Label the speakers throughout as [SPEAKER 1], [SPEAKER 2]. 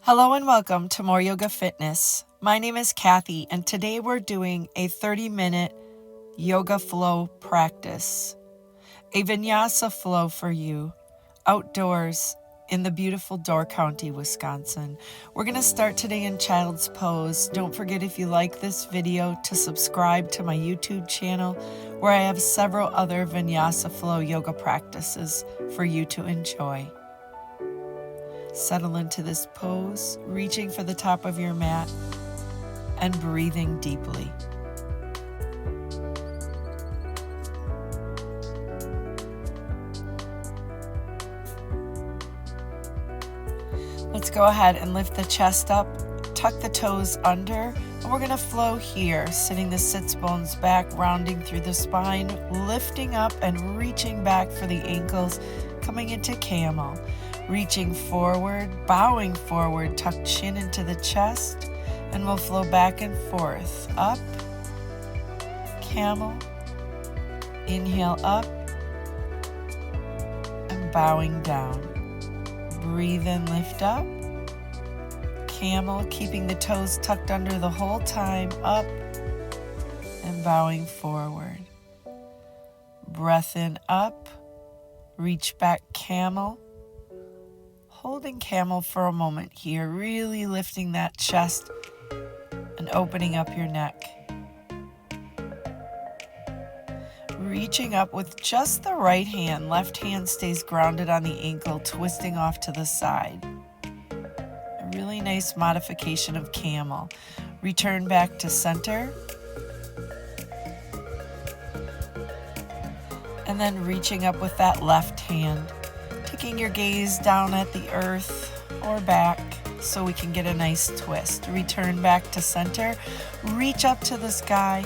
[SPEAKER 1] Hello and welcome to More Yoga Fitness. My name is Kathy, and today we're doing a 30-minute yoga flow practice. A Vinyasa flow for you, outdoors in the beautiful Door County, Wisconsin. We're going to start today in Child's Pose. Don't forget, if you like this video, to subscribe to my YouTube channel, where I have several other Vinyasa flow yoga practices for you to enjoy. Settle into this pose, reaching for the top of your mat and breathing deeply. Let's go ahead and lift the chest up, tuck the toes under, and we're going to flow here, sitting the sits bones back, rounding through the spine, lifting up and reaching back for the ankles, coming into camel. Reaching forward, bowing forward, tuck chin into the chest, and we'll flow back and forth. Up, camel, inhale up, and bowing down. Breathe in, lift up, camel, keeping the toes tucked under the whole time, up, and bowing forward. Breath in, up, reach back, camel. Holding camel for a moment here, really lifting that chest and opening up your neck. Reaching up with just the right hand, left hand stays grounded on the ankle, twisting off to the side. A really nice modification of camel. Return back to center. And then reaching up with that left hand. Taking your gaze down at the earth or back so we can get a nice twist. Return back to center, reach up to the sky,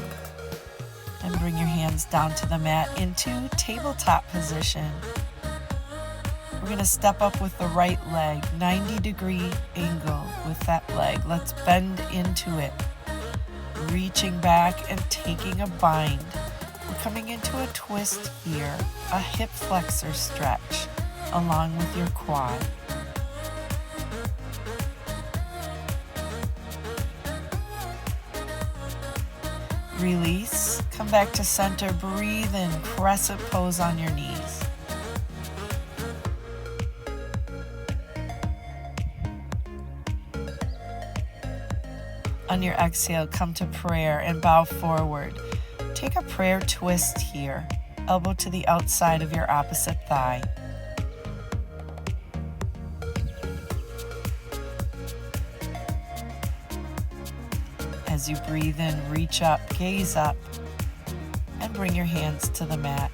[SPEAKER 1] and bring your hands down to the mat into tabletop position. We're going to step up with the right leg, 90-degree angle with that leg. Let's bend into it. Reaching back and taking a bind. We're coming into a twist here, a hip flexor stretch along with your quad. Release, come back to center, breathe in, crescent pose on your knees. On your exhale, come to prayer and bow forward. Take a prayer twist here, elbow to the outside of your opposite thigh. As you breathe in, reach up, gaze up, and bring your hands to the mat.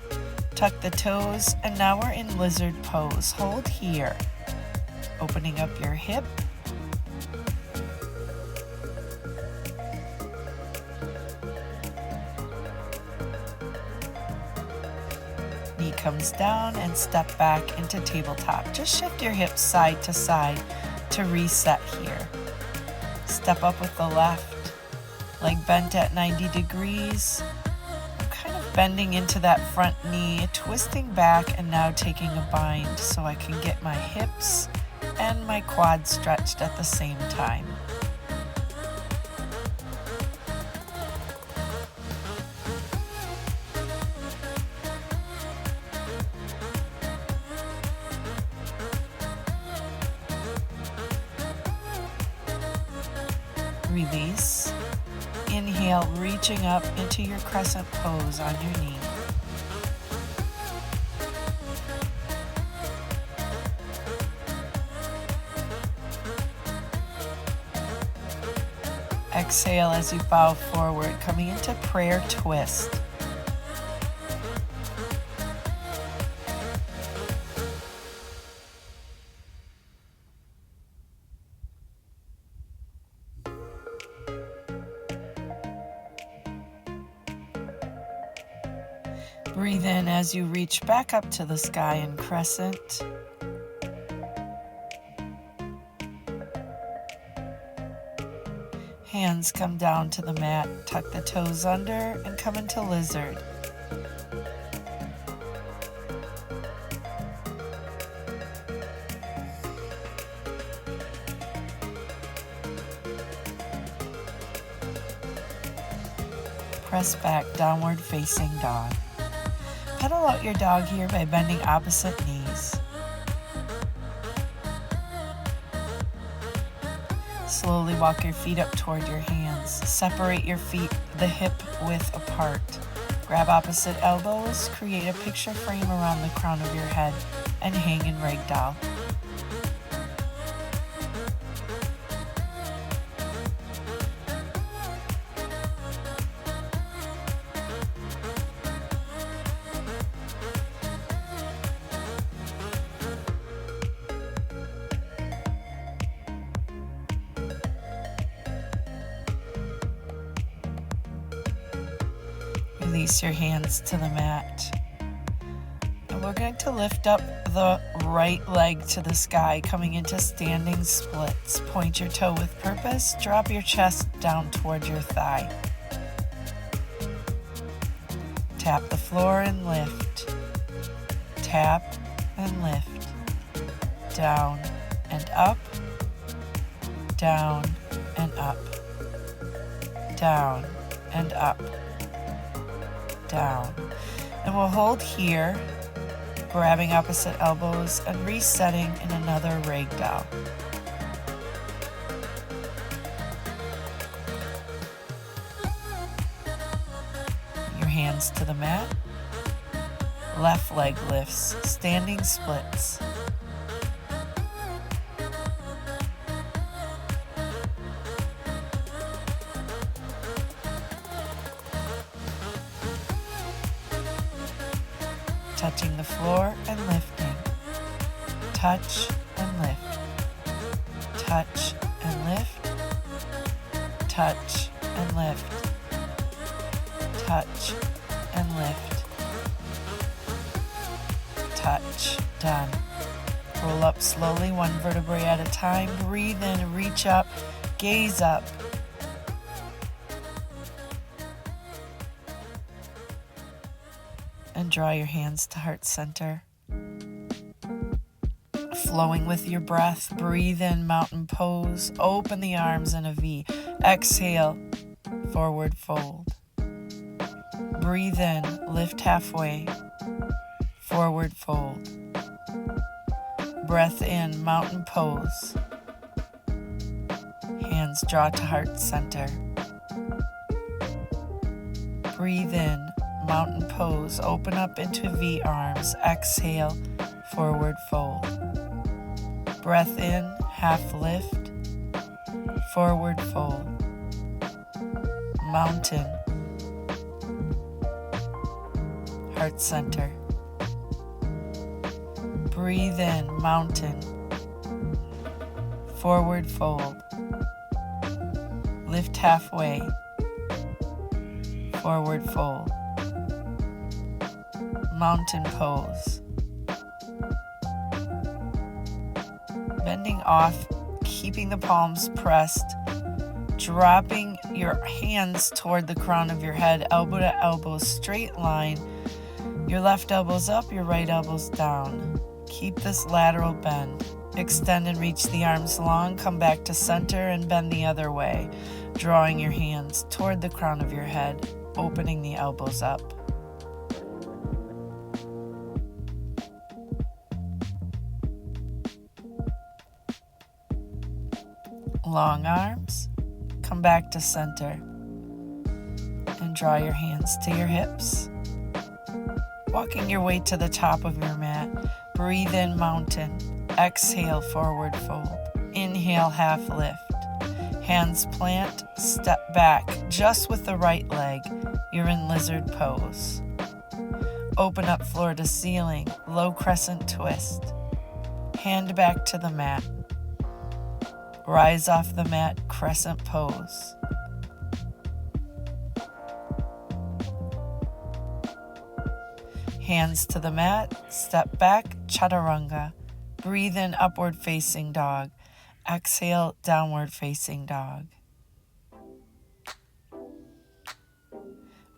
[SPEAKER 1] Tuck the toes, and now we're in lizard pose. Hold here, opening up your hip. Knee comes down and step back into tabletop. Just shift your hips side to side to reset here. Step up with the left. Leg bent at 90 degrees. I'm kind of bending into that front knee, twisting back, and now taking a bind so I can get my hips and my quad stretched at the same time. Release. Inhale, reaching up into your crescent pose on your knee. Exhale as you bow forward, coming into prayer twist. Breathe in as you reach back up to the sky in crescent. Hands come down to the mat, tuck the toes under, and come into lizard. press back, downward facing dog. Pedal out your dog here by bending opposite knees. Slowly walk your feet up toward your hands. Separate your feet the hip width apart. Grab opposite elbows, create a picture frame around the crown of your head, and hang in ragdoll. Release your hands to the mat. And we're going to lift up the right leg to the sky, coming into standing splits. Point your toe with purpose. Drop your chest down toward your thigh. Tap the floor and lift. Tap and lift. Down and up. Down and up. Down and up. Down. And we'll hold here, grabbing opposite elbows and resetting in another ragdoll. Your hands to the mat. Left leg lifts, standing splits. Touching the floor and lifting. Touch and lift. Touch and lift. Touch and lift. Touch and lift. Touch. Done. Roll up slowly, one vertebrae at a time. Breathe in, reach up, gaze up. And draw your hands to heart center. Flowing with your breath, breathe in, mountain pose. Open the arms in a V. Exhale, forward fold. Breathe in, lift halfway, forward fold. Breath in, mountain pose. Hands draw to heart center. Breathe in, mountain pose, open up into V arms, exhale, forward fold. Breath in, half lift, forward fold. Mountain, heart center. Breathe in, mountain, forward fold. Lift halfway, forward fold. Mountain pose. Bending off, keeping the palms pressed, dropping your hands toward the crown of your head, elbow to elbow, straight line. Your left elbow's up, your right elbow's down. Keep this lateral bend. Extend and reach the arms long, come back to center and bend the other way, drawing your hands toward the crown of your head, opening the elbows up. Long arms, come back to center and draw your hands to your hips. Walking your way to the top of your mat, breathe in, mountain. Exhale, forward fold. Inhale, half lift. Hands plant, step back, just with the right leg. You're in lizard pose. Open up floor to ceiling, low crescent twist. Hand back to the mat. Rise off the mat, crescent pose. Hands to the mat, step back, chaturanga. Breathe in, upward facing dog. Exhale, downward facing dog.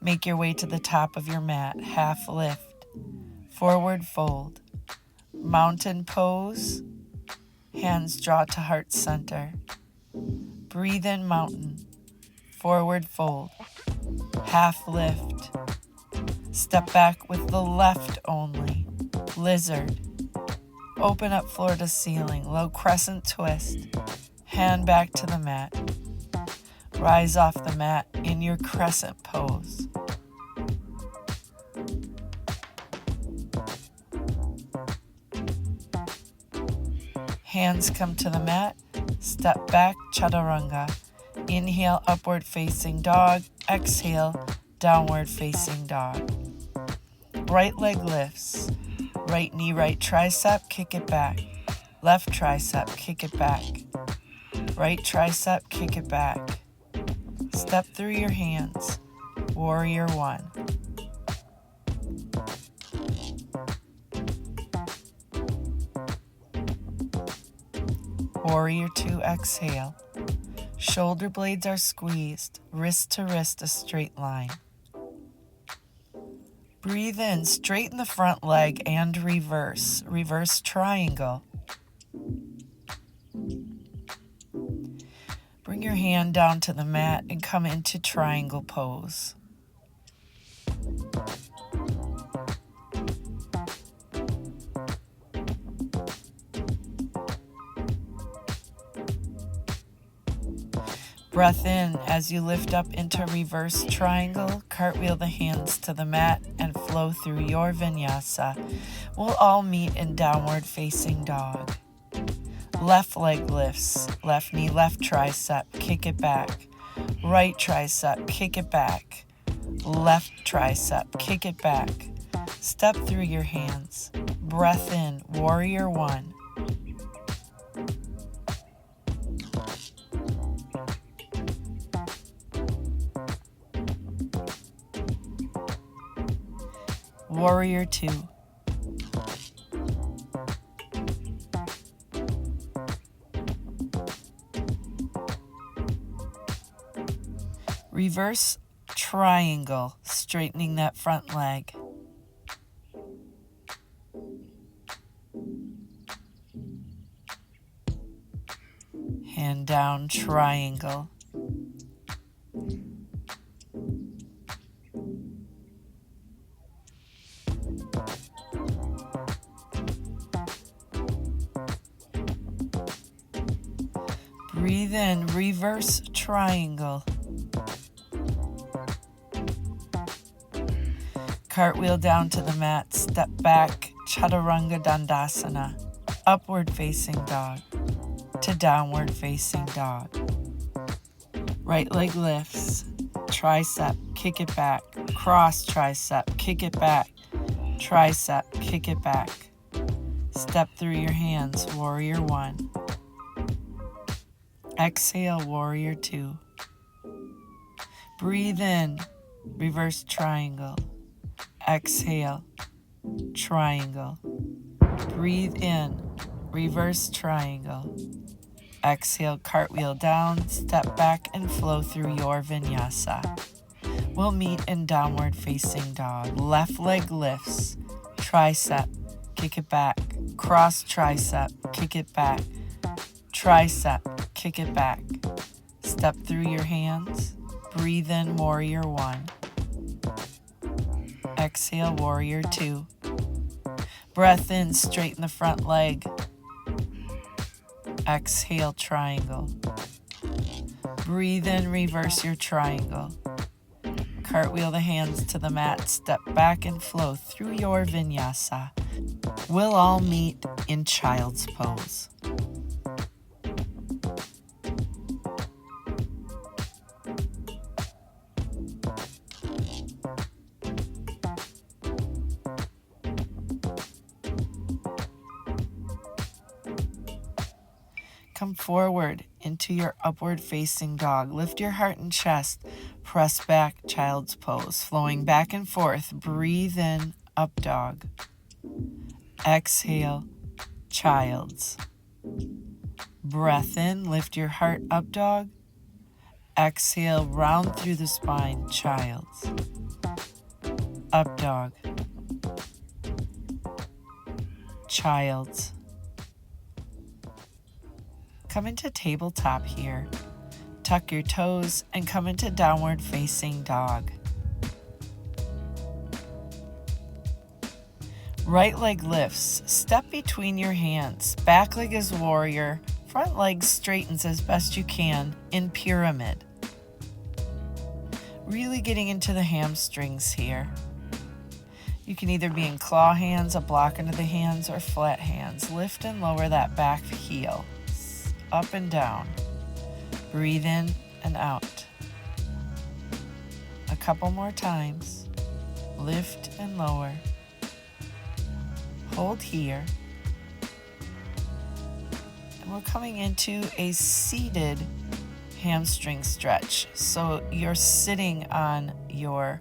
[SPEAKER 1] Make your way to the top of your mat, half lift, forward fold. Mountain pose. Hands draw to heart center. Breathe in, mountain, forward fold. half lift. Step back with the left only. Lizard. Open up floor to ceiling, low crescent twist. Hand back to the mat. Rise off the mat in your crescent pose. Hands come to the mat. Step back, chaturanga. Inhale, upward facing dog. Exhale, downward facing dog. Right leg lifts. Right knee, right tricep, kick it back. Left tricep, kick it back. Right tricep, kick it back. Step through your hands. Warrior one. Warrior two, exhale. Shoulder blades are squeezed, wrist to wrist, a straight line. Breathe in, straighten the front leg and reverse. Reverse triangle. Bring your hand down to the mat and come into triangle pose. Breath in as you lift up into reverse triangle, cartwheel the hands to the mat and flow through your vinyasa. We'll all meet in downward facing dog. Left leg lifts, left knee, left tricep, kick it back. Right tricep, kick it back. Left tricep, kick it back. Step through your hands. Breath in, warrior one. Warrior two. Reverse triangle, straightening that front leg. Hand down, triangle. Breathe in, reverse triangle. Cartwheel down to the mat, step back, chaturanga dandasana, upward facing dog to downward facing dog. Right leg lifts, tricep, kick it back, cross tricep, kick it back, tricep, kick it back. Step through your hands, warrior one. Exhale, warrior two. Breathe in, reverse triangle. Exhale, triangle. Breathe in, reverse triangle. Exhale, cartwheel down, step back and flow through your vinyasa. We'll meet in downward facing dog. Left leg lifts, tricep, kick it back. Cross tricep, kick it back. Tricep, kick it back. Step through your hands. Breathe in, warrior one. Exhale, warrior two. Breath in, straighten the front leg. Exhale, triangle. Breathe in, reverse your triangle. Cartwheel the hands to the mat, step back and flow through your vinyasa. We'll all meet in child's pose. Come forward into your upward facing dog. Lift your heart and chest. Press back, child's pose. Flowing back and forth. Breathe in, up dog. Exhale, child's. Breath in, lift your heart, up dog. Exhale, round through the spine, child's. Up dog. Child's. Come into tabletop here. Tuck your toes and come into downward facing dog. Right leg lifts, step between your hands. Back leg is warrior, front leg straightens as best you can in pyramid. Really getting into the hamstrings here. You can either be in claw hands, a block under the hands, or flat hands. Lift and lower that back heel, up and down. Breathe in and out. A couple more times. Lift and lower. Hold here. And we're coming into a seated hamstring stretch. So you're sitting on your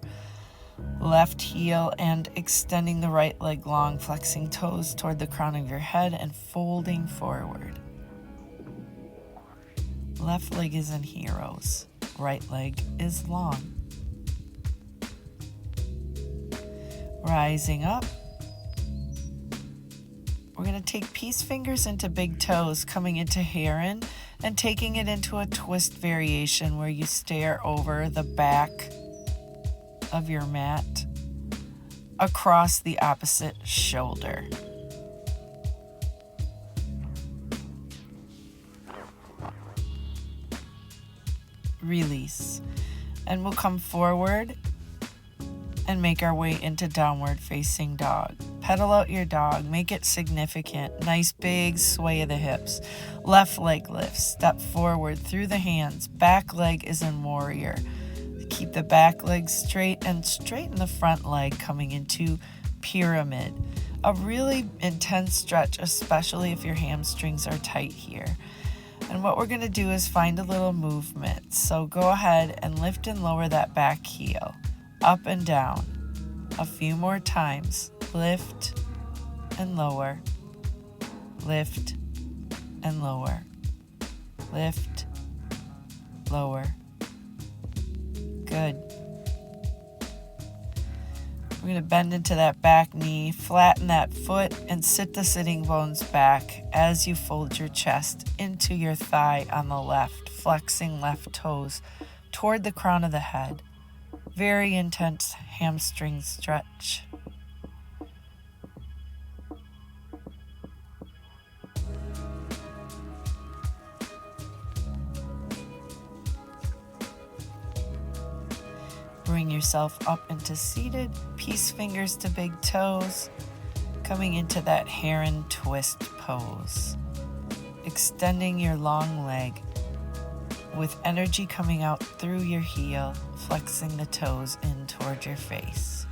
[SPEAKER 1] left heel and extending the right leg long, flexing toes toward the crown of your head and folding forward. Left leg is in heroes. Right leg is long. Rising up. We're going to take peace fingers into big toes, coming into heron, and taking it into a twist variation where you stare over the back of your mat across the opposite shoulder. Release. And we'll come forward and make our way into downward facing dog. Pedal out your dog, make it significant. Nice big sway of the hips. Left leg lifts, step forward through the hands. Back leg is in warrior. Keep the back leg straight and straighten the front leg coming into pyramid. A really intense stretch, especially if your hamstrings are tight here. And what we're going to do is find a little movement. So go ahead and lift and lower that back heel. Up and down. A few more times. Lift and lower. Lift and lower. Lift, lower. Good. We're going to bend into that back knee, flatten that foot, and sit the sitting bones back as you fold your chest into your thigh on the left, flexing left toes toward the crown of the head. Very intense hamstring stretch. Bring yourself up into seated, peace fingers to big toes, coming into that heron twist pose. Extending your long leg with energy coming out through your heel, flexing the toes in toward your face.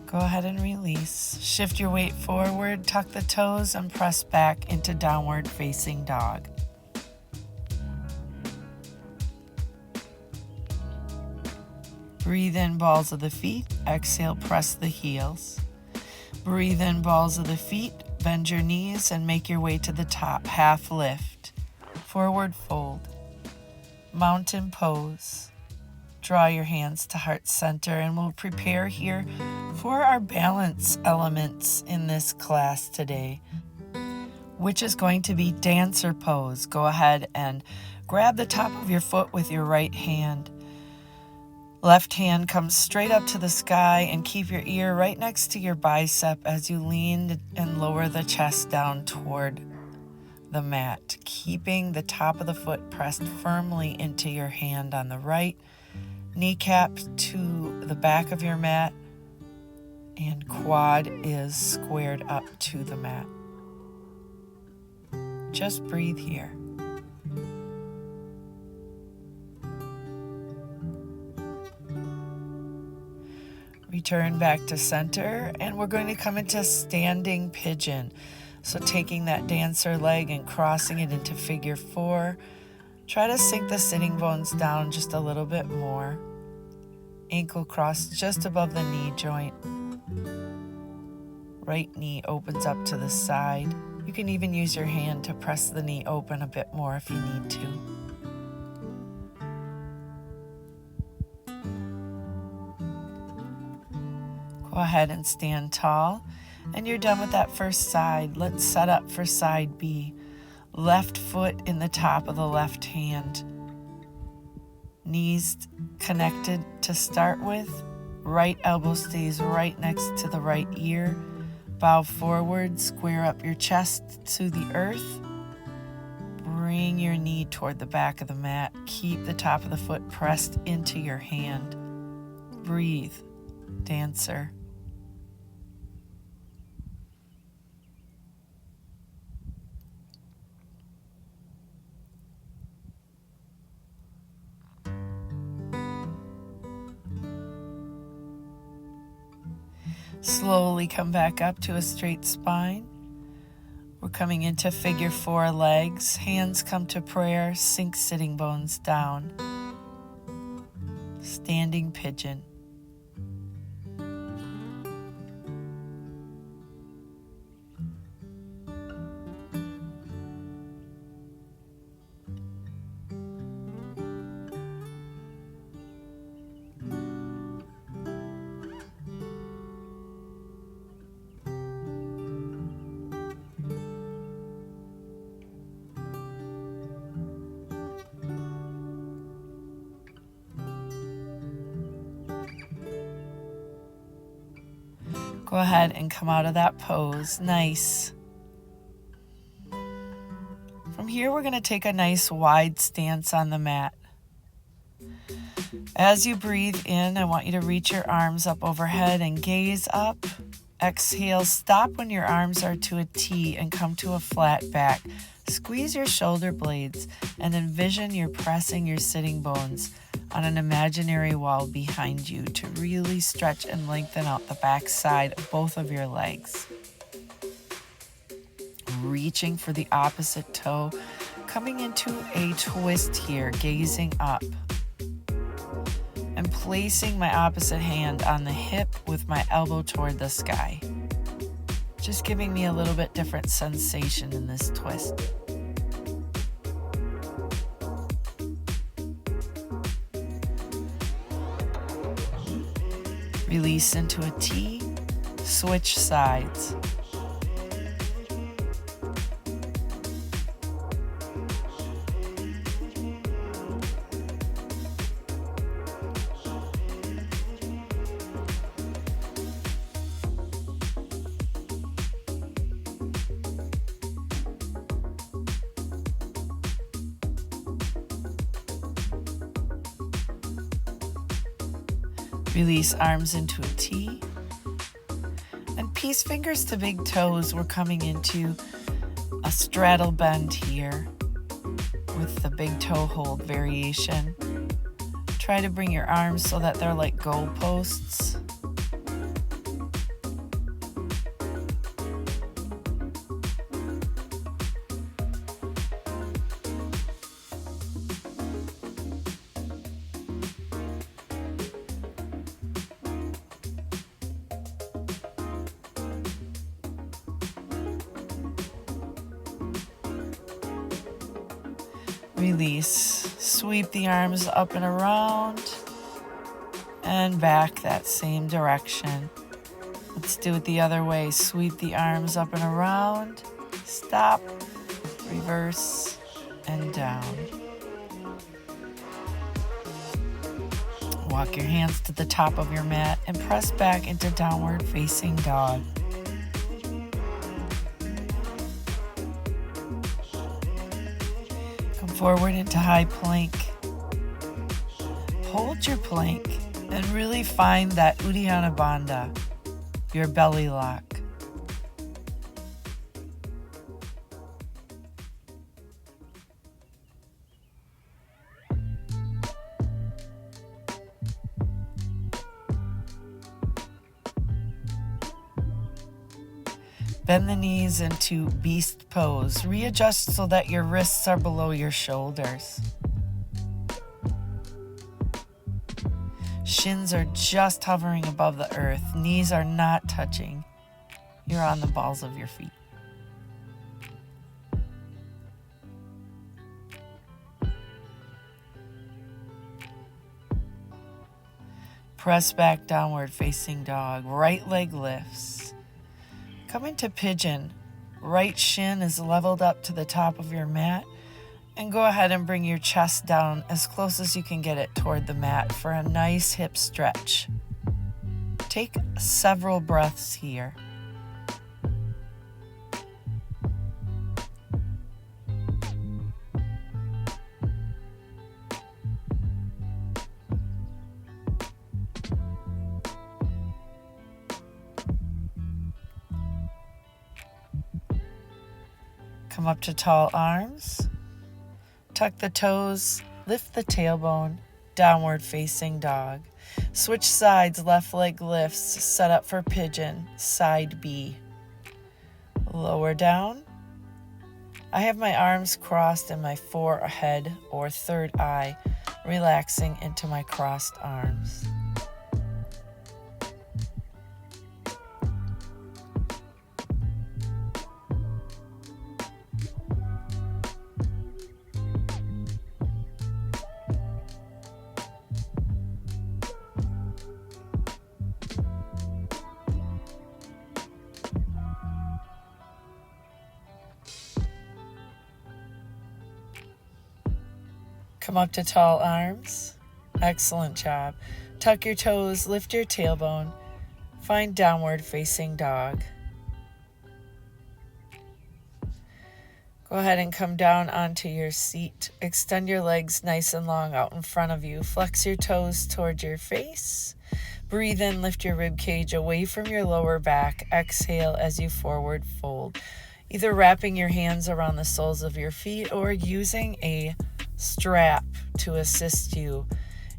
[SPEAKER 1] Go ahead and release. Shift your weight forward, tuck the toes, and press back into downward facing dog. Breathe in, balls of the feet. Exhale, press the heels. Breathe in, balls of the feet. Bend your knees and make your way to the top. Half lift. Forward fold. Mountain pose. Draw your hands to heart center, and we'll prepare here for our balance elements in this class today, which is going to be dancer pose. Go ahead and grab the top of your foot with your right hand. Left hand comes straight up to the sky, and keep your ear right next to your bicep as you lean and lower the chest down toward the mat, keeping the top of the foot pressed firmly into your hand on the right, kneecap to the back of your mat, and quad is squared up to the mat. Just breathe here. Return back to center, and we're going to come into standing pigeon. So taking that dancer leg and crossing it into figure 4. Try to sink the sitting bones down just a little bit more. Ankle crossed just above the knee joint. Right knee opens up to the side. You can even use your hand to press the knee open a bit more if you need to. Go Go ahead and stand tall. And you're done with that first side. Let's set up for side B. Left foot in the top of the left hand. Knees connected to start with. Right elbow stays right next to the right ear. Bow forward, square up your chest to the earth. Bring your knee toward the back of the mat. Keep the top of the foot pressed into your hand. Breathe, dancer. Slowly come back up to a straight spine. We're coming into figure 4 legs. Hands come to prayer. Sink sitting bones down. Standing pigeon. Go ahead and come out of that pose. Nice. From here, we're going to take a nice wide stance on the mat. As you breathe in, I want you to reach your arms up overhead and gaze up. Exhale, stop when your arms are to a T and come to a flat back. Squeeze your shoulder blades and envision you're pressing your sitting bones on an imaginary wall behind you to really stretch and lengthen out the back side of both of your legs. Reaching for the opposite toe, coming into a twist here, gazing up. And placing my opposite hand on the hip with my elbow toward the sky. Just giving me a little bit different sensation in this twist. Release into a T, switch sides. Release arms into a T. And peace fingers to big toes. We're coming into a straddle bend here with the big toe hold variation. Try to bring your arms so that they're like goalposts. Release. Sweep the arms up and around and back that same direction. Let's do it the other way. Sweep the arms up and around. Stop. Reverse and down. Walk your hands to the top of your mat and press back into downward facing dog. Forward into high plank. Hold your plank and really find that Uddiyana Bandha, your belly lock. Bend the knees into beast pose. Readjust so that your wrists are below your shoulders. Shins are just hovering above the earth. Knees are not touching. You're on the balls of your feet. Press back, downward facing dog. Right leg lifts. Come into pigeon. Right shin is leveled up to the top of your mat. And go ahead and bring your chest down as close as you can get it toward the mat for a nice hip stretch. Take several breaths here. Come up to tall arms. Tuck the toes, lift the tailbone, downward facing dog. Switch sides, left leg lifts, set up for pigeon, side B. Lower down. I have my arms crossed and my forehead or third eye relaxing into my crossed arms. Come up to tall arms. Excellent job. Tuck your toes, lift your tailbone. Find downward facing dog. Go ahead and come down onto your seat. Extend your legs nice and long out in front of you. Flex your toes toward your face. Breathe in, lift your rib cage away from your lower back. Exhale as you forward fold. Either wrapping your hands around the soles of your feet or using a strap to assist you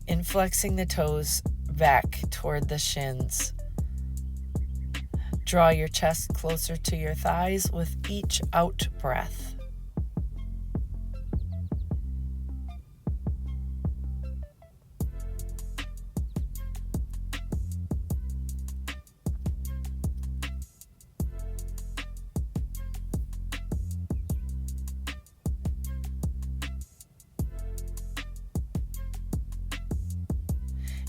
[SPEAKER 1] in flexing the toes back toward the shins. Draw your chest closer to your thighs with each out breath.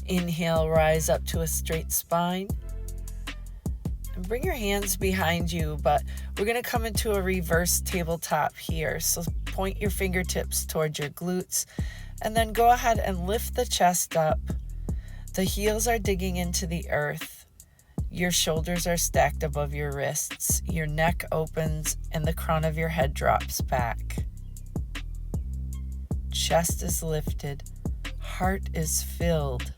[SPEAKER 1] Inhale, rise up to a straight spine. And bring your hands behind you, but we're going to come into a reverse tabletop here. So point your fingertips towards your glutes, and then go ahead and lift the chest up. The heels are digging into the earth. Your shoulders are stacked above your wrists. Your neck opens, and the crown of your head drops back. Chest is lifted. Heart is filled.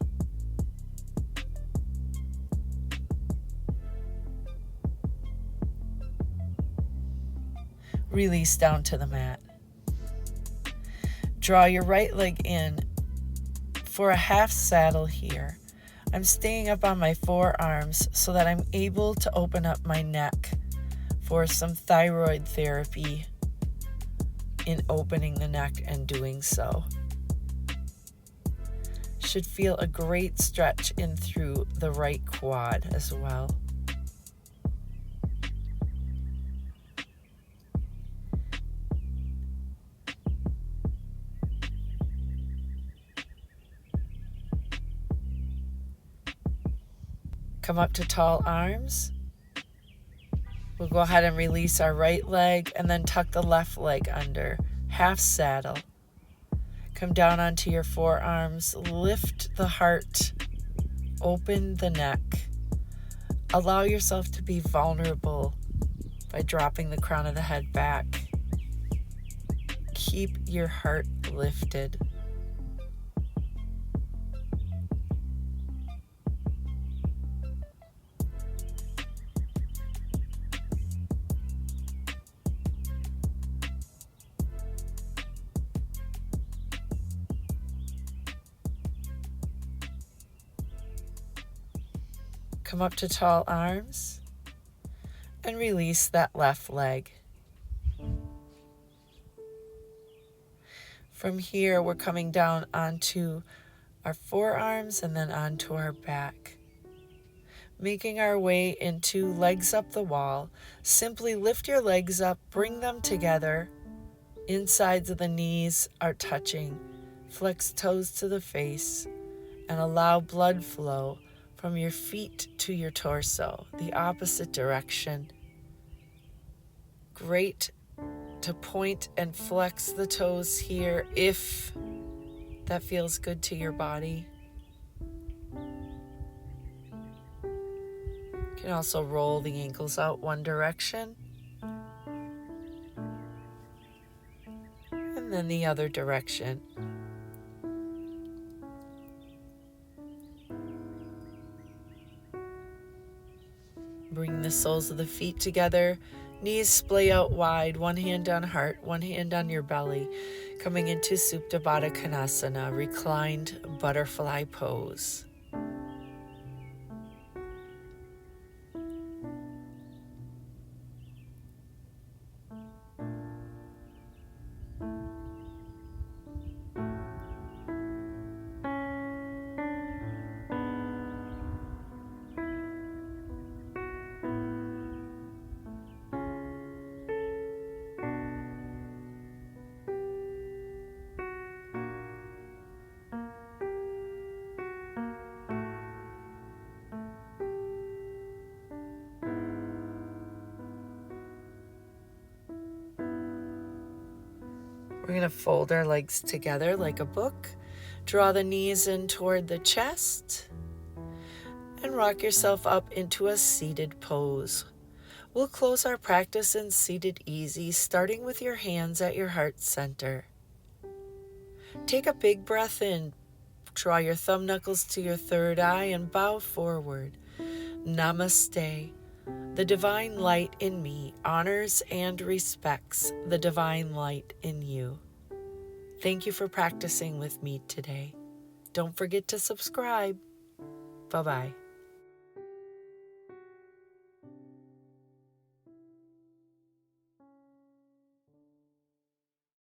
[SPEAKER 1] Release down to the mat. Draw your right leg in for a half saddle here. I'm staying up on my forearms so that I'm able to open up my neck for some thyroid therapy in opening the neck and doing so. Should feel a great stretch in through the right quad as well. Come up to tall arms. We'll go ahead and release our right leg and then tuck the left leg under. Half saddle. Come down onto your forearms. Lift the heart. Open the neck. Allow yourself to be vulnerable by dropping the crown of the head back. Keep your heart lifted. Come up to tall arms and release that left leg. From here, we're coming down onto our forearms and then onto our back. Making our way into legs up the wall. Simply lift your legs up, bring them together. Insides of the knees are touching. Flex toes to the face and allow blood flow from your feet to your torso, the opposite direction. Great to point and flex the toes here if that feels good to your body. You can also roll the ankles out one direction and then the other direction. Bring the soles of the feet together, knees splay out wide, one hand on heart, one hand on your belly, coming into Supta Baddha Konasana, reclined butterfly pose. We're going to fold our legs together like a book. Draw the knees in toward the chest and rock yourself up into a seated pose. We'll close our practice in seated easy, starting with your hands at your heart center. Take a big breath in. Draw your thumb knuckles to your third eye and bow forward. Namaste. The divine light in me honors and respects the divine light in you. Thank you for practicing with me today. Don't forget to subscribe. Bye-bye.